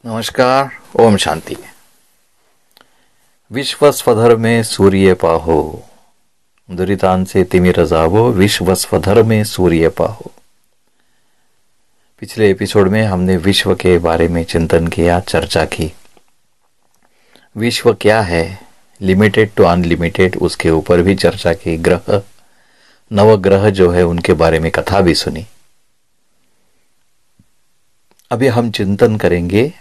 नमस्कार। ओम शांति। विश्व स्वधर्मे सूर्य पाहो, दुरितांसे तिमिर जावो, विश्व स्वधर्मे सूर्य पाहो। पिछले एपिसोड में हमने विश्व के बारे में चिंतन किया, चर्चा की। विश्व क्या है, लिमिटेड टू अनलिमिटेड, उसके ऊपर भी चर्चा की। ग्रह, नवग्रह जो है उनके बारे में कथा भी सुनी। अभी हम चिंतन करेंगे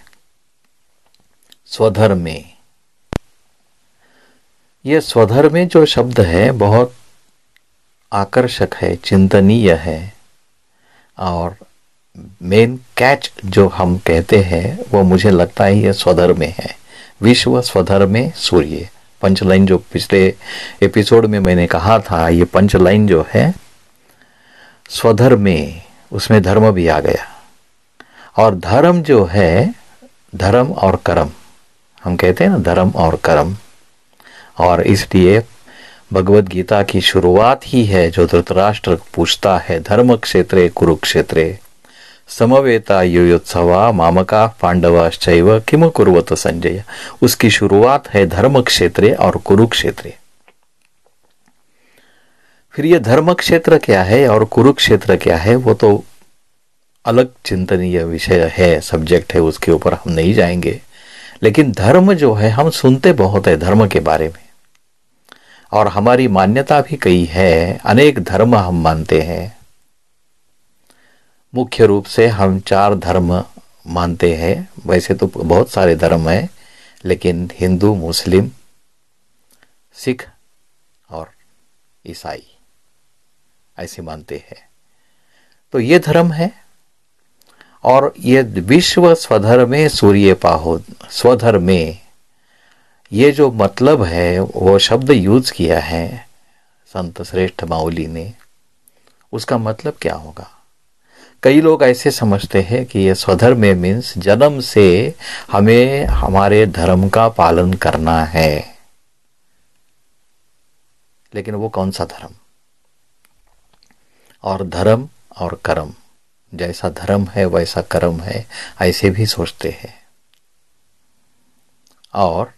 स्वधर्म में। यह स्वधर्म में जो शब्द है बहुत आकर्षक है, चिंतनीय है, और मेन कैच जो हम कहते हैं वो मुझे लगता है यह स्वधर्म में है। विश्व स्वधर्म में सूर्य, पंचलाइन जो पिछले एपिसोड में मैंने कहा था, ये पंचलाइन जो है स्वधर्म में, उसमें धर्म भी आ गया। और धर्म जो है, धर्म और कर्म, हम कहते हैं ना धर्म और कर्म। और इसलिए भगवत गीता की शुरुआत ही है जो धृतराष्ट्र पूछता है, धर्म क्षेत्रे कुरुक्षेत्रे समवेता युयोत्सवा मामका पांडवाश्चैव किम कुर्वत संजय। उसकी शुरुआत है धर्म क्षेत्रे और कुरुक्षेत्रे। फिर ये धर्म क्षेत्र क्या है और कुरुक्षेत्र क्या है वो तो अलग चिंतनीय विषय है, सब्जेक्ट है, उसके ऊपर हम नहीं जाएंगे। लेकिन धर्म जो है, हम सुनते बहुत है धर्म के बारे में, और हमारी मान्यता भी कई है। अनेक धर्म हम मानते हैं। मुख्य रूप से हम 4 धर्म मानते हैं। वैसे तो बहुत सारे धर्म हैं, लेकिन हिंदू, मुस्लिम, सिख और ईसाई ऐसे मानते हैं। तो ये धर्म है। और ये विश्व स्वधर्मे सूर्य पाहो, स्वधर्मे, ये जो मतलब है वो शब्द यूज किया है संत श्रेष्ठ माउली ने, उसका मतलब क्या होगा? कई लोग ऐसे समझते हैं कि ये स्वधर्म में मीन्स जन्म से हमें हमारे धर्म का पालन करना है। लेकिन वो कौन सा धर्म? और धर्म और कर्म, जैसा धर्म है वैसा कर्म है, ऐसे भी सोचते हैं। और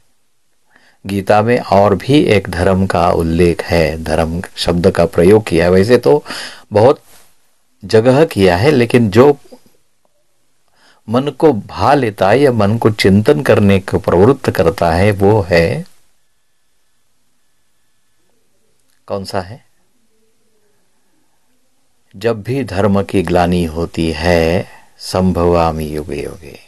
गीता में और भी एक धर्म का उल्लेख है, धर्म शब्द का प्रयोग किया है। वैसे तो बहुत जगह किया है, लेकिन जो मन को भा लेता है या मन को चिंतन करने को प्रवृत्त करता है वो है, कौन सा है? जब भी धर्म की ग्लानि होती है, संभवामि युगे युगे,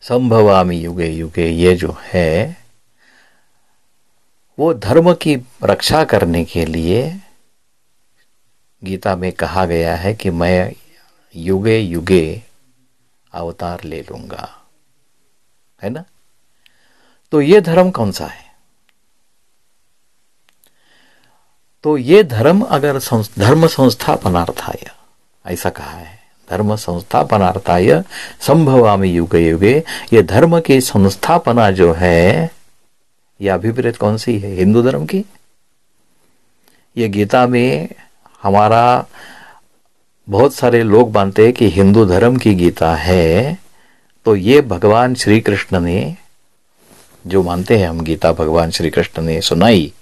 संभवामि युगे युगे, ये जो है वो धर्म की रक्षा करने के लिए गीता में कहा गया है कि मैं युगे युगे अवतार ले लूंगा, है ना? तो ये धर्म कौन सा है? तो ये धर्म अगर धर्म संस्थापनार्थाय, ऐसा कहा है, धर्म संस्थापनार्थाय संभवामि युगे युगे, ये धर्म की संस्थापना जो है, यह अभिप्रेत कौन सी है? हिंदू धर्म की। ये गीता में हमारा बहुत सारे लोग मानते हैं कि हिंदू धर्म की गीता है। तो ये भगवान श्री कृष्ण ने, जो मानते हैं हम गीता भगवान श्री कृष्ण ने सुनाई,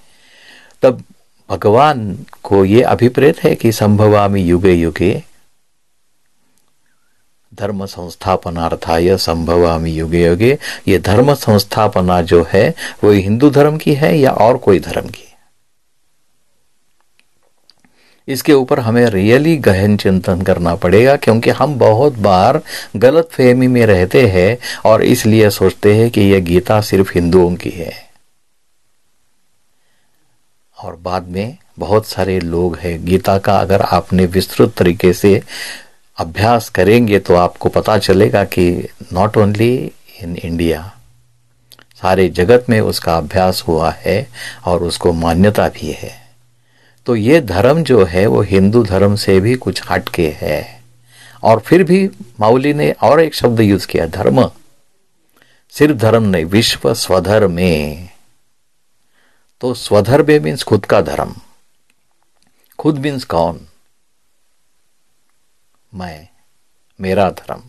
तब भगवान को ये अभिप्रेत है कि संभवामि युगे युगे, धर्म संस्थापनार्थाय संभवामि युगे युगे, ये धर्म संस्थापना जो है वो हिंदू धर्म की है या और कोई धर्म की? इसके ऊपर हमें रियली गहन चिंतन करना पड़ेगा, क्योंकि हम बहुत बार गलत फहमी में रहते हैं और इसलिए सोचते हैं कि यह गीता सिर्फ हिंदुओं की है। और बाद में बहुत सारे लोग हैं, गीता का अगर आपने विस्तृत तरीके से अभ्यास करेंगे तो आपको पता चलेगा कि नॉट ओनली इन इंडिया, सारे जगत में उसका अभ्यास हुआ है और उसको मान्यता भी है। तो ये धर्म जो है वो हिंदू धर्म से भी कुछ हटके है। और फिर भी माउली ने और एक शब्द यूज किया, धर्म, सिर्फ धर्म नहीं, विश्व स्वधर्म में। तो स्वधर्म मीन्स खुद का धर्म। खुद मीन्स कौन? मैं। मेरा धर्म,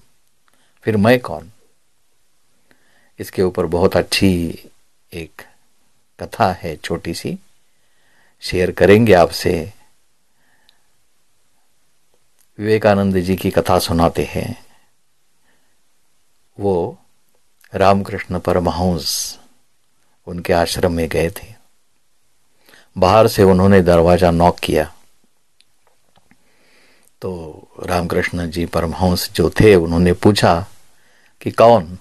फिर मैं कौन। इसके ऊपर बहुत अच्छी एक कथा है, छोटी सी शेयर करेंगे आपसे। विवेकानंद जी की कथा सुनाते हैं। वो रामकृष्ण परमहंस उनके आश्रम में गए थे। बाहर से उन्होंने दरवाजा नॉक किया तो रामकृष्ण जी परमहंस जो थे उन्होंने पूछा कि कौन।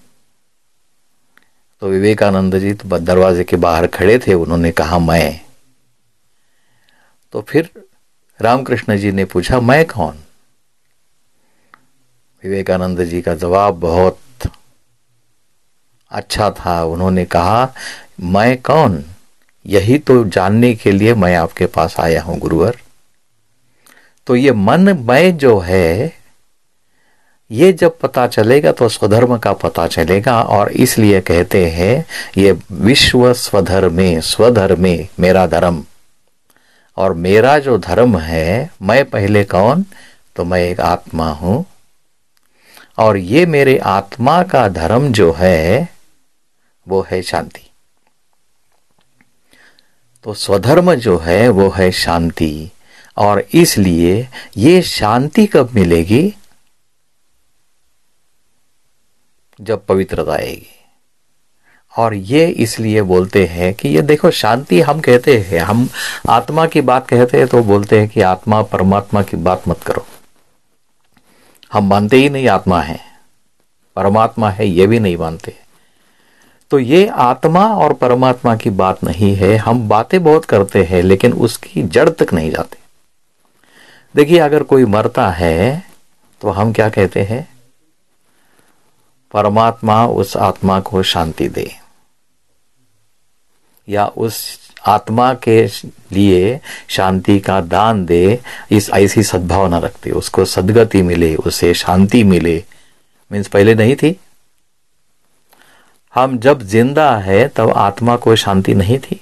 तो विवेकानंद जी तो दरवाजे के बाहर खड़े थे, उन्होंने कहा मैं। तो फिर रामकृष्ण जी ने पूछा मैं कौन। विवेकानंद जी का जवाब बहुत अच्छा था। उन्होंने कहा मैं कौन, यही तो जानने के लिए मैं आपके पास आया हूं गुरुवर। तो ये मन मैं जो है, ये जब पता चलेगा तो स्वधर्म का पता चलेगा। और इसलिए कहते हैं ये विश्व स्वधर्मे, स्वधर्मे मेरा धर्म। और मेरा जो धर्म है, मैं पहले कौन, तो मैं एक आत्मा हूं। और ये मेरे आत्मा का धर्म जो है वो है शांति। तो स्वधर्म जो है वो है शांति। और इसलिए ये शांति कब मिलेगी, जब पवित्रता आएगी। और ये इसलिए बोलते हैं कि ये देखो शांति, हम कहते हैं, हम आत्मा की बात कहते हैं तो बोलते हैं कि आत्मा परमात्मा की बात मत करो। हम मानते ही नहीं आत्मा है, परमात्मा है, ये भी नहीं मानते। तो ये आत्मा और परमात्मा की बात नहीं है। हम बातें बहुत करते हैं लेकिन उसकी जड़ तक नहीं जाते। देखिए, अगर कोई मरता है तो हम क्या कहते हैं, परमात्मा उस आत्मा को शांति दे, या उस आत्मा के लिए शांति का दान दे। इस ऐसी सद्भावना रखते, उसको सद्गति मिले, उसे शांति मिले। मीन्स पहले नहीं थी। हम जब जिंदा है तब आत्मा को शांति नहीं थी।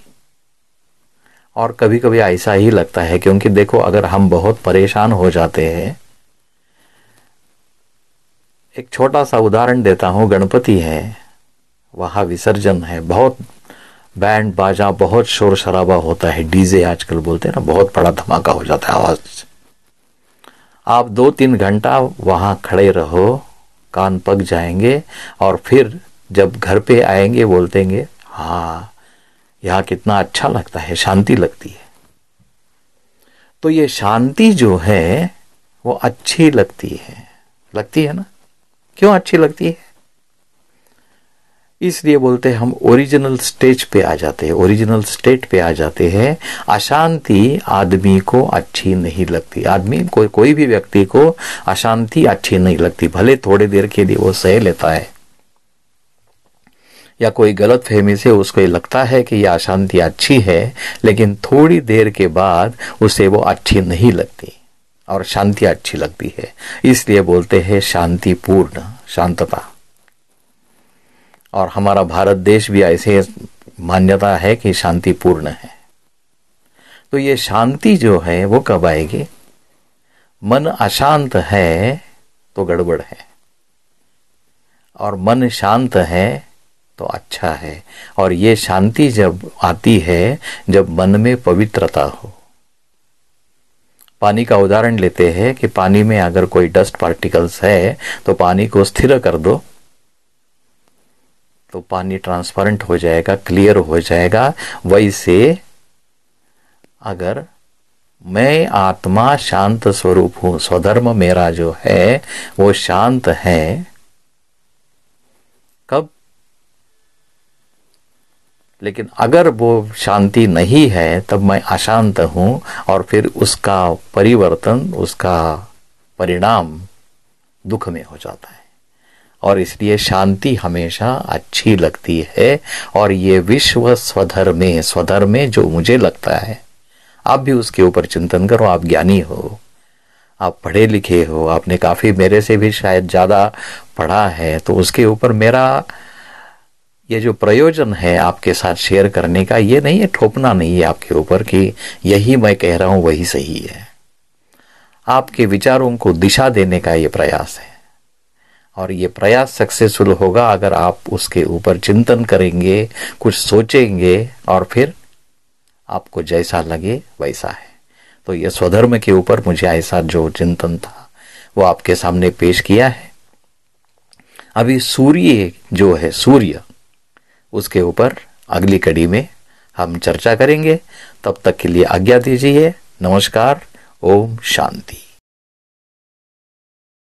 और कभी कभी ऐसा ही लगता है, क्योंकि देखो अगर हम बहुत परेशान हो जाते हैं, एक छोटा सा उदाहरण देता हूं। गणपति है, वहां विसर्जन है, बहुत बैंड बाजा, बहुत शोर शराबा होता है, डीजे आजकल बोलते हैं ना, बहुत बड़ा धमाका हो जाता है आवाज। आप 2-3 घंटा वहां खड़े रहो, कान पक जाएंगे। और फिर जब घर पे आएंगे बोलतेंगे हाँ यहाँ कितना अच्छा लगता है, शांति लगती है। तो ये शांति जो है वो अच्छी लगती है ना। क्यों अच्छी लगती है? इसलिए बोलते हैं हम ओरिजिनल स्टेज पे आ जाते हैं, ओरिजिनल स्टेट पे आ जाते हैं। अशांति आदमी को अच्छी नहीं लगती। आदमी कोई भी व्यक्ति को अशांति अच्छी नहीं लगती। भले थोड़ी देर के लिए वो सह लेता है, या कोई गलत फहमी से उसको लगता है कि यह अशांति अच्छी है, लेकिन थोड़ी देर के बाद उसे वो अच्छी नहीं लगती और शांति अच्छी लगती है। इसलिए बोलते हैं शांतिपूर्ण, शांतता। और हमारा भारत देश भी ऐसे मान्यता है कि शांतिपूर्ण है। तो ये शांति जो है वो कब आएगी? मन अशांत है तो गड़बड़ है, और मन शांत है तो अच्छा है। और ये शांति जब आती है जब मन में पवित्रता हो। पानी का उदाहरण लेते हैं कि पानी में अगर कोई डस्ट पार्टिकल्स है तो पानी को स्थिर कर दो तो पानी ट्रांसपेरेंट हो जाएगा, क्लियर हो जाएगा। वैसे अगर मैं आत्मा शांत स्वरूप हूं, स्वधर्म मेरा जो है वो शांत है, कब? लेकिन अगर वो शांति नहीं है तब मैं अशांत हूं, और फिर उसका परिवर्तन, उसका परिणाम दुख में हो जाता है। और इसलिए शांति हमेशा अच्छी लगती है। और ये विश्व स्वधर्मे, स्वधर्मे जो मुझे लगता है, आप भी उसके ऊपर चिंतन करो। आप ज्ञानी हो, आप पढ़े लिखे हो, आपने काफी मेरे से भी शायद ज्यादा पढ़ा है, तो उसके ऊपर मेरा ये जो प्रयोजन है आपके साथ शेयर करने का, ये नहीं है, ठोपना नहीं है आपके ऊपर कि यही मैं कह रहा हूं वही सही है। आपके विचारों को दिशा देने का ये प्रयास है। और ये प्रयास सक्सेसफुल होगा अगर आप उसके ऊपर चिंतन करेंगे, कुछ सोचेंगे और फिर आपको जैसा लगे वैसा है। तो ये स्वधर्म के ऊपर मुझे ऐसा जो चिंतन था वो आपके सामने पेश किया है। अभी सूर्य जो है, सूर्य, उसके ऊपर अगली कड़ी में हम चर्चा करेंगे। तब तक के लिए आज्ञा दीजिए। नमस्कार। ओम शांति।